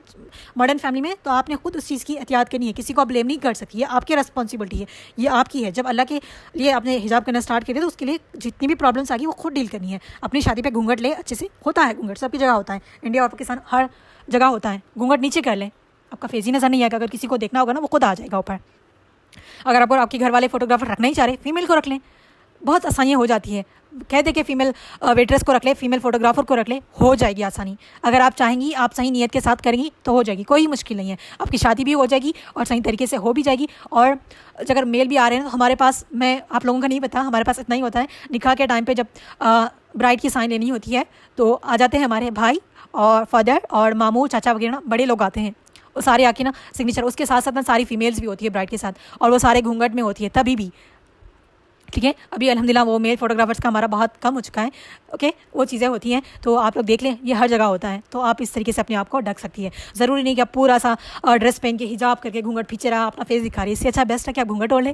मॉडर्न फैमिली में, तो आपने खुद उस चीज़ की एहतियात करनी है, किसी को आप ब्लेम नहीं कर सकती है, आपकी रिस्पॉन्सिबिलिटी है, ये आपकी है। जब अल्लाह के लिए आपने हिजाब करना स्टार्ट किया तो उसके लिए जितनी भी प्रॉब्लम्स आ गई वो खुद डील करनी है। अपनी शादी पर घूंघट ले, अच्छे से होता है, घूंघट सबकी जगह होता है, इंडिया और पाकिस्तान हर जगह होता है। घूंघट नीचे कर लें, आपका फेस ही नज़र नहीं आएगा। अगर किसी को देखना होगा ना, वो खुद आ जाएगा ऊपर। अगर आपके घर वाले फोटोग्राफर रखना ही चाह रहे, फीमेल को रख लें, बहुत आसानियाँ हो जाती है। कह दे कि फ़ीमेल वेट्रेस को रख ले, फीमेल फोटोग्राफर को रख ले, हो जाएगी आसानी। अगर आप चाहेंगी, आप सही नीयत के साथ करेंगी तो हो जाएगी, कोई मुश्किल नहीं है। आपकी शादी भी हो जाएगी और सही तरीके से हो भी जाएगी। और अगर मेल भी आ रहे हैं तो हमारे पास, मैं आप लोगों का नहीं पता, हमारे पास इतना ही होता है, निकाह के टाइम पे जब ब्राइड की साइन लेनी होती है तो आ जाते हैं हमारे भाई और फादर और मामू चाचा वगैरह ना, बड़े लोग आते हैं। वो सारे आके ना सिग्नेचर, उसके साथ साथ ना सारी फीमेल्स भी होती है ब्राइड के साथ, और वो सारे घूंघट में होती है तभी भी। ठीक है, अभी अल्हम्दुलिल्लाह वो मेल फोटोग्राफर्स का हमारा बहुत कम हो चुका है। ओके, वो चीज़ें होती हैं तो आप लोग देख लें, ये हर जगह होता है, तो आप इस तरीके से अपने आप को ढक सकती है। ज़रूरी नहीं कि आप पूरा सा ड्रेस पहन के हिजाब करके घूंघट पीछे रहा अपना फेस दिखा रही है, इससे अच्छा बेस्ट है कि आप घूंघट ओढ़ लें।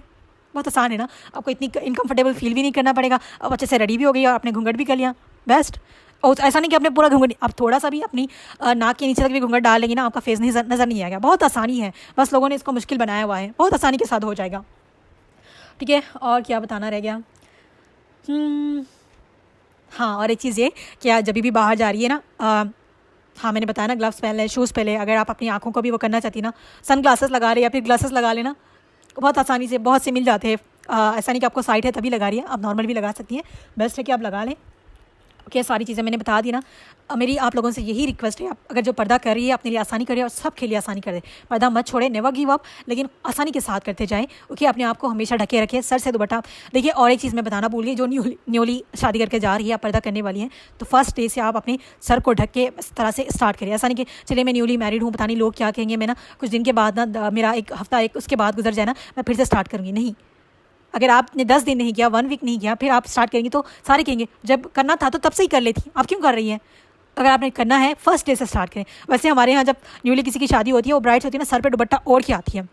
बहुत आसान है ना, आपको इतनी इनकम्फर्टेबल फील भी नहीं करना पड़ेगा, अब अच्छे से रेडी भी हो गई और आपने घूंघट भी कर लिया, बेस्ट। और ऐसा नहीं कि आपने पूरा घूंघट, आप थोड़ा सा भी अपनी नाक के नीचे तक भी घूंघट डाल लेंगे ना, आपका फेस नज़र नहीं आएगा। बहुत आसानी है, बस लोगों ने इसको मुश्किल बनाया हुआ है, बहुत आसानी के साथ हो जाएगा। ठीक है, और क्या बताना रह गया? हाँ, और एक चीज़ ये कि आप जब भी बाहर जा रही है ना, हाँ मैंने बताया ना, ग्लव्स पहन लें, शूज़ पहले, अगर आप अपनी आँखों को भी वो करना चाहती ना, सन ग्लासेस लगा रहे या फिर ग्लासेस लगा लेना, बहुत आसानी से बहुत से मिल जाते हैं। ऐसा नहीं कि आपको साइट है तभी लगा रही है, आप नॉर्मल भी लगा सकती हैं, बेस्ट है कि आप लगा लें। ओके, सारी चीज़ें मैंने बता दी ना। मेरी आप लोगों से यही रिक्वेस्ट है, आप अगर जो पर्दा कर रही है अपने लिए आसानी करे और सबके लिए आसानी कर दे, पर्दा मत छोड़े, नेवर गिव अप, लेकिन आसानी के साथ करते जाएं। ओके, अपने आप को हमेशा ढके रखें, सर से दुपट्टा। देखिए, और एक चीज़ मैं बताना भूल गई, जो न्यूली शादी करके जा रही है, पर्दा करने वाली है, तो फर्स्ट डे से आप अपने सर को ढक के इस तरह से स्टार्ट करिए। ऐसा नहीं कि चलिए मैं न्यूली मैरिड हूँ, पता नहीं लोग क्या कहेंगे, मैं ना कुछ दिन के बाद ना मेरा एक हफ्ता एक उसके बाद गुजर जाए ना, मैं फिर से स्टार्ट करूँगी, नहीं। अगर आपने 10 दिन नहीं किया, 1 वीक नहीं किया, फिर आप स्टार्ट करेंगे तो सारे कहेंगे जब करना था तो तब से ही कर लेती, आप क्यों कर रही हैं? अगर आपने करना है फर्स्ट डे से स्टार्ट करें। वैसे हमारे यहाँ जब न्यूली किसी की शादी होती है, वो ब्राइड्स होती है ना, सर पे दुपट्टा ओढ़ के आती है,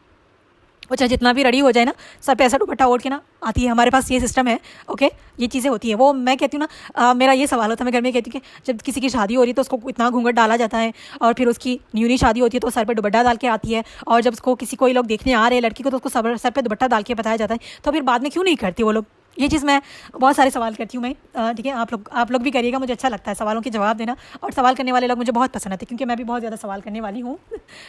वो चाहे जितना भी रेडी हो जाए ना, सर पे ऐसा दुपट्टा ओढ़ के ना आती है। हमारे पास ये सिस्टम है। ओके, ये चीज़ें होती हैं। वो मैं कहती हूँ ना, मेरा ये सवाल होता है, मैं घर में कहती हूँ कि जब किसी की शादी हो रही है तो उसको इतना घूंघट डाला जाता है, और फिर उसकी न्यूली शादी होती है तो सर पे दुपट्टा डाल के आती है, और जब उसको किसी कोई लोग देखने आ रहे हैं लड़की को तो उसको सर पे दुपट्टा डाल के बताया जाता है, तो फिर बाद में क्यों नहीं करती वो लोग? ये चीज़ मैं बहुत सारे सवाल करती हूँ मैं। ठीक है, आप लोग भी करिएगा, मुझे अच्छा लगता है सवालों के जवाब देना, और सवाल करने वाले लोग मुझे बहुत पसंद आते हैं, क्योंकि मैं भी बहुत ज़्यादा सवाल करने वाली हूँ।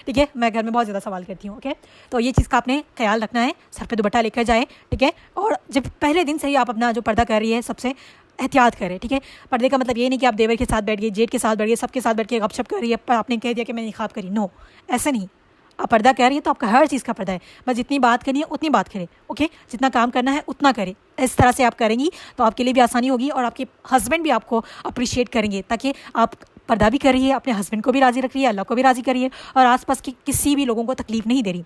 ठीक है, मैं घर में बहुत ज़्यादा सवाल करती हूँ। ओके, तो ये चीज़ का आपने ख्याल रखना है, सर पे दुपट्टा लेकर जाए। ठीक है, और जब पहले दिन से ही आप अपना जो पर्दा कर रही है सबसे एहतियात करें। ठीक है, पर्दे का मतलब ये नहीं कि आप देवर के साथ बैठ गए, जेठ के साथ बैठ गए, सबके साथ बैठ के गपशप कर रही है, आपने कह दिया कि मैं निकाब करी, नो, ऐसे नहीं। आप पर्दा कह रही है तो आपका हर चीज़ का पर्दा है, बस जितनी बात करनी है उतनी बात करें। ओके, जितना काम करना है उतना करें। इस तरह से आप करेंगी तो आपके लिए भी आसानी होगी, और आपके हस्बैंड भी आपको अप्रिशिएट करेंगे, ताकि आप पर्दा भी कर रही है, अपने हस्बैंड को भी राज़ी रख रही है, अल्लाह को भी राज़ी करिए, और आसपास की किसी भी लोगों को तकलीफ़ नहीं दे रही।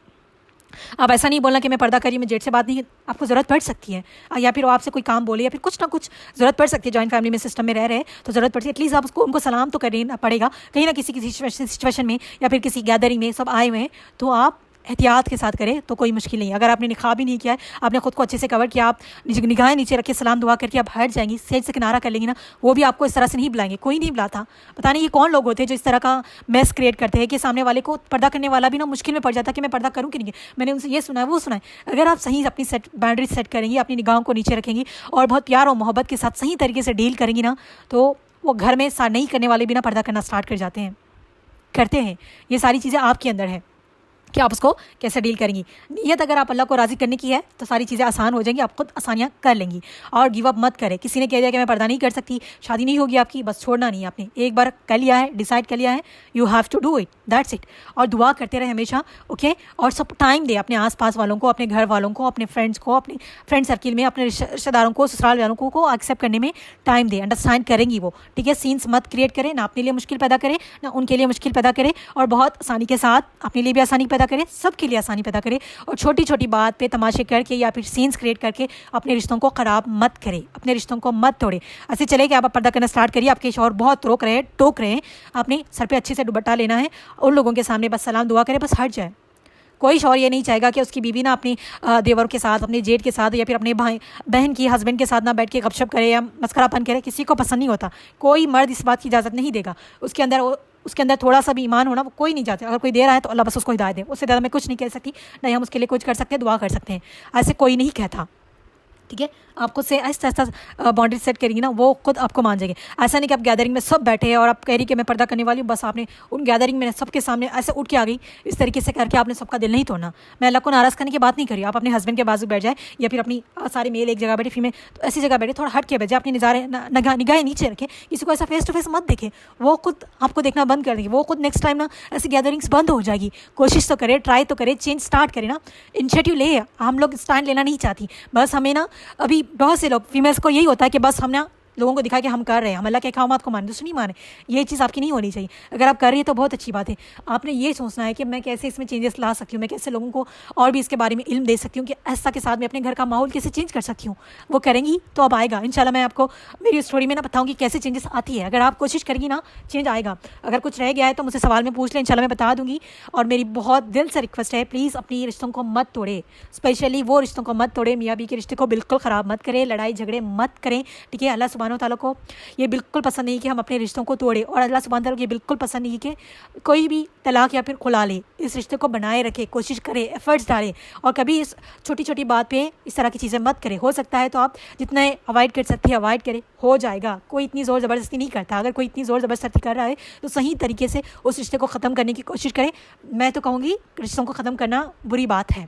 आप ऐसा नहीं बोलना कि मैं पर्दा करी, मैं जेठ से बात नहीं, आपको ज़रूरत पड़ सकती है, या फिर वो आपसे कोई काम बोले, या फिर कुछ ना कुछ ज़रूरत पड़ सकती है। जॉइंट फैमिली में सिस्टम में रह रहे हैं तो ज़रूरत पड़ती है, एटलीस्ट आप उनको सलाम तो करना पड़ेगा। कहीं ना किसी सिचुएशन में या फिर किसी गैदरिंग में सब आए हुए हैं, तो आप एहतियात के साथ करें तो कोई मुश्किल नहीं है। अगर आपने निकाब भी नहीं किया है, आपने खुद को अच्छे से कवर किया, आप निगाहें नीचे रख के सलाम दुआ करके आप हट जाएंगी, सेज से किनारा कर लेंगी ना, वो भी आपको इस तरह से नहीं बुलाएंगे, कोई नहीं बुलाता। पता नहीं ये कौन लोग होते हैं जो इस तरह का मैस क्रिएट करते हैं कि सामने वाले को पर्दा करने वाला भी ना मुश्किल में पड़ जाता है कि मैं पर्दा करूँ कि नहीं। मैंने उनसे ये सुना है, वो सुना है। अगर आप सही अपनी बाउंड्री सेट करेंगी, अपनी निगाहों को नीचे रखेंगी और बहुत प्यार और मोहब्बत के साथ सही तरीके से डील करेंगी ना, तो वो घर में नहीं करने वाले भी ना पर्दा करना स्टार्ट कर जाते हैं, करते हैं। ये सारी चीज़ें आपके अंदर है कि आप उसको कैसे डील करेंगी। नीयत अगर आप अल्लाह को राज़ी करने की है तो सारी चीज़ें आसान हो जाएंगी, आप खुद आसानियाँ कर लेंगी। और गिव अप मत करें। किसी ने कह दिया कि मैं पर्दा नहीं कर सकती, शादी नहीं होगी आपकी, बस छोड़ना नहीं। आपने एक बार कर लिया है, डिसाइड कर लिया है, you have to do it, that's it. और दुआ करते रहे हमेशा। ओके, और सब टाइम दे अपने आसपास वालों को, अपने घर वालों को, अपने फ्रेंड्स को, अपने फ्रेंड सर्किल में, अपने रिश्तेदारों को, ससुराल वालों को एक्सेप्ट करने में टाइम दे। अंडरस्टैंड करेंगी वो। ठीक है, सीन्स मत क्रिएट करें, ना अपने लिए मुश्किल पैदा करें ना उनके लिए मुश्किल पैदा करें, और बहुत आसानी के साथ अपने लिए भी आसानी पैदा करें, सबके लिए आसानी पैदा करें। और छोटी छोटी बात पे तमाशे करके या फिर सीन्स क्रिएट करके अपने रिश्तों को ख़राब मत करें, अपने रिश्तों को मत तोड़े। ऐसे चले कि आप पर्दा करना स्टार्ट करिए, आपके शौहर बहुत रोक रहे हैं, टोक रहे हैं, आपने सर पे अच्छे से दुपट्टा लेना है, उन लोगों के सामने बस सलाम दुआ करें, बस हट जाए। कोई शौहर ये नहीं चाहेगा कि उसकी बीवी ना अपनी देवर के साथ, अपने जेठ के साथ, या फिर अपने भाई बहन की हस्बैंड के साथ ना बैठ के गपशप करे या मस्करापन करे। किसी को पसंद नहीं होता, कोई मर्द इस बात की इजाज़त नहीं देगा। उसके अंदर थोड़ा सा भी ईमान होना वो कोई नहीं चाहता। अगर कोई दे रहा है तो अल्लाह बस उसको हिदायत दे, उससे ज़्यादा मैं कुछ नहीं कह सकती, नहीं हम उसके लिए कुछ कर सकते हैं, दुआ कर सकते हैं, ऐसे कोई नहीं कहता। ठीक है, आप खुद से ऐसा ऐसा बाउंड्री सेट करेंगी ना, वो खुद आपको मान जाएंगे। ऐसा नहीं कि आप गैदरिंग में सब बैठे हैं और आप कह रही कि मैं पर्दा करने वाली हूँ, बस आपने उन गैदरिंग में सबके सामने ऐसे उठ के आ गई, इस तरीके से करके आपने सबका दिल नहीं तोड़ना। मैं अल्लाह को नाराज़ करने की बात नहीं करी। आप अपने हस्बैंड के बाजू बैठ जाए, या फिर अपनी सारे मेल एक जगह बैठे, फीमेल तो ऐसी जगह बैठे, थोड़ा हट के बैठ जाए, अपनी निगाहें नीचे रखें, किसी को ऐसा फेस टू फेस मत देखें, वो खुद आपको देखना बंद कर देंगे। वो खुद नेक्स्ट टाइम ना ऐसी गैदरिंग्स बंद हो जाएगी। कोशिश तो करें, ट्राई तो करें, चेंज स्टार्ट करें ना, इनिशिएटिव ले। हम लोग स्टैंड लेना नहीं चाहती, बस हमें ना अभी बहुत से लोग फीमेल्स को यही होता है कि बस हम ना लोगों को दिखा कि हम कर रहे हैं, हम अल्लाह के अहकामात को माने, दूसरे नहीं माने। ये चीज़ आपकी नहीं होनी चाहिए। अगर आप कर रही है तो बहुत अच्छी बात है। आपने ये सोचना है कि मैं कैसे इसमें चेंजेस ला सकती हूँ, मैं कैसे लोगों को और भी इसके बारे में इल्म दे सकती हूँ कि ऐसा के साथ मैं अपने घर का माहौल कैसे चेंज कर सकती हूँ। वो करेंगी तो अब आएगा इंशाल्लाह। मैं आपको मेरी स्टोरी में ना बताऊँगी कैसे चेंजेस आती है। अगर आप कोशिश करेंगी ना, चेंज आएगा। अगर कुछ रह गया है तो मुझसे सवाल में पूछ लें, इंशाल्लाह मैं बता दूँगी। और मेरी बहुत दिल से रिक्वेस्ट है, प्लीज़ अपनी रिश्तों को मत तोड़े, स्पेशली वो रिश्तों को मत तोड़े, मियाँ बीवी के रिश्ते को बिल्कुल ख़राब मत करें, लड़ाई झगड़े मत करें, ठीक है। अल्लाह सुब्हानो तआला को ये बिल्कुल पसंद नहीं कि हम अपने रिश्तों को तोड़े, और अल्लाह सुब्हानो तआला को ये बिल्कुल पसंद नहीं कि कोई भी तलाक या फिर खुला ले। इस रिश्ते को बनाए रखे, कोशिश करे, एफर्ट्स डालें, और कभी इस छोटी छोटी बात पे इस तरह की चीज़ें मत करें। हो सकता है तो आप जितना अवॉइड कर सकती है अवॉइड करें, हो जाएगा। कोई इतनी ज़ोर ज़बरदस्ती नहीं करता। अगर कोई इतनी ज़ोर ज़बरदस्ती कर रहा है तो सही तरीके से उस रिश्ते को ख़त्म करने की कोशिश करें। मैं तो कहूँगी रिश्तों को ख़त्म करना बुरी बात है,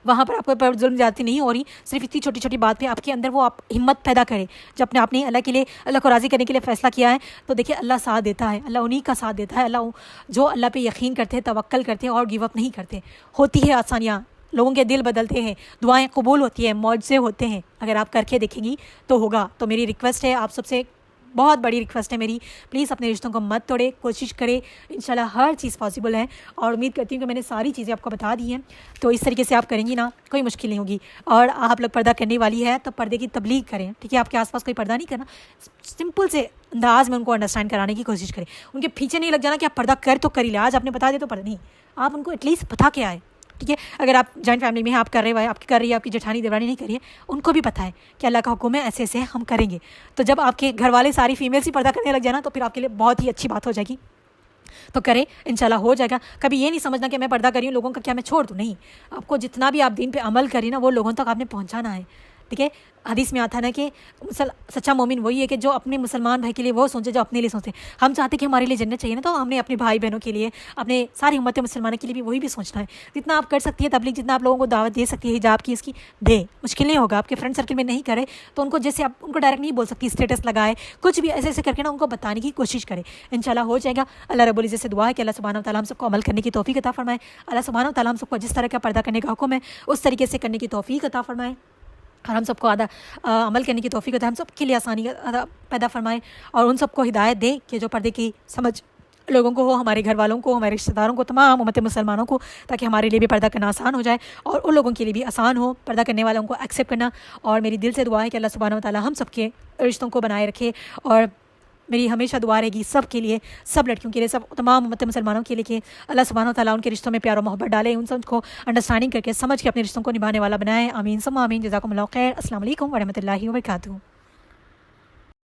वहाँ पर आपको पर जुल्म ज़्यादती नहीं हो रही, सिर्फ इतनी छोटी छोटी बात पे आपके अंदर वो आप हिम्मत पैदा करें। जब आपने अल्लाह के लिए, अल्लाह को राज़ी करने के लिए फ़ैसला किया है तो देखिए अल्लाह साथ देता है, अल्लाह उन्हीं का साथ देता है। अल्लाह जो अल्लाह पे यकीन करते हैं, तवक्कल करते हैं और गिव अप नहीं करते। होती है आसानियाँ, लोगों के दिल बदलते हैं, दुआएं कबूल होती हैं, मौजज़े होते हैं। अगर आप करके देखेंगी तो होगा। तो मेरी रिक्वेस्ट है आप सबसे, बहुत बड़ी रिक्वेस्ट है मेरी, प्लीज़ अपने रिश्तों को मत तोड़े, कोशिश करें। इंशाल्लाह हर चीज़ पॉसिबल है, और उम्मीद करती हूँ कि मैंने सारी चीज़ें आपको बता दी हैं। तो इस तरीके से आप करेंगी ना, कोई मुश्किल नहीं होगी। और आप लोग पर्दा करने वाली है तो पर्दे की तबलीग करें, ठीक है। आपके आसपास कोई पर्दा नहीं करना, सिंपल से अंदाज में उनको अंडरस्टैंड कराने की कोशिश करें। उनके पीछे नहीं लग जाना कि आप पर्दा कर तो कर ही ले, आज आपने बता दिया तो पर्दा नहीं, आप उनको एटलीस्ट बता के आए, ठीक है। अगर आप जॉइंट फैमिली में हैं, आप कर रहे हो, आपकी कर रही है, आपकी जेठानी देवरानी नहीं कर रही है, उनको भी पता है कि अल्लाह का हुक्म है, ऐसे ऐसे हम करेंगे। तो जब आपके घर वाले सारी फीमेल्स ही पर्दा करने लग जाना तो फिर आपके लिए बहुत ही अच्छी बात हो जाएगी। तो करें, इंशाल्लाह हो जाएगा। कभी ये नहीं समझना कि मैं पर्दा कर रही हूँ, लोगों का क्या मैं छोड़ दूँ, नहीं। आपको जितना भी आप दीन पे अमल करी ना, वो लोगों तक आपने पहुँचाना है, ठीक है। हदीस में आता है ना कि सच्चा मोमिन वही है कि जो अपने मुसलमान भाई के लिए वो सोचे जो अपने लिए सोचते। हम चाहते कि हमारे लिए जन्नत चाहिए ना, तो हमने अपने भाई बहनों के लिए, अपने सारी उम्मत मुसलमानों के लिए भी वही भी सोचना है। जितना आप कर सकती है तबलीग, जितना आप लोगों को दावत दे सकती है हिजाब की, इसकी दे। मुश्किल नहीं होगा। आपके फ्रेंड सर्कल में नहीं करे तो उनको, जैसे आप उनको डायरेक्ट नहीं बोल सकती, स्टेटस लगाए, कुछ भी ऐसे ऐसे करके ना उनको बताने की कोशिश करें। इंशाल्लाह हो जाएगा। अल्लाह रब्बुल इज़्ज़त से दुआ है कि अल्लाह सुब्हानहू व तआला हम सबको अमल करने की तौफीक अता फरमाए। अल्लाह सुब्हानहू व तआला हम सबको जिस तरह का पर्दा करने का हुक्म है उस तरीके से करने की तौफीक अता फरमाए, और हम सबको अमल करने की तौफीक होता है, हम सब के लिए आसानी पैदा फरमाए, और उन सबको हिदायत दे कि जो पर्दे की समझ लोगों को हो, हमारे घर वालों को, हमारे रिश्तेदारों को, तमाम उम्मत मुसलमानों को, ताकि हमारे लिए भी पर्दा करना आसान हो जाए और उन लोगों के लिए भी आसान हो पर्दा करने वालों को एक्सेप्ट करना। और मेरी दिल से दुआ है कि अल्लाह सुब्हानहू व तआला हम सबके रिश्तों को बनाए रखे। और मेरी हमेशा दुआ रहेगी सब के लिए, सब लड़कियों के लिए, सब तमाम उम्मत मुसलमानों के लिए कि अल्लाह सुब्हानहू व तआला उनके रिश्तों में प्यार और मोहब्बत डाले, उन सबको अंडरस्टैंडिंग करके समझ के अपने रिश्तों को निभाने वाला बनाए। आमीन सुम्मा आमीन। जज़ाकुमुल्लाहु खैर। अस्सलाम वालेकुम व रहमतुल्लाहि व बरकातुहू।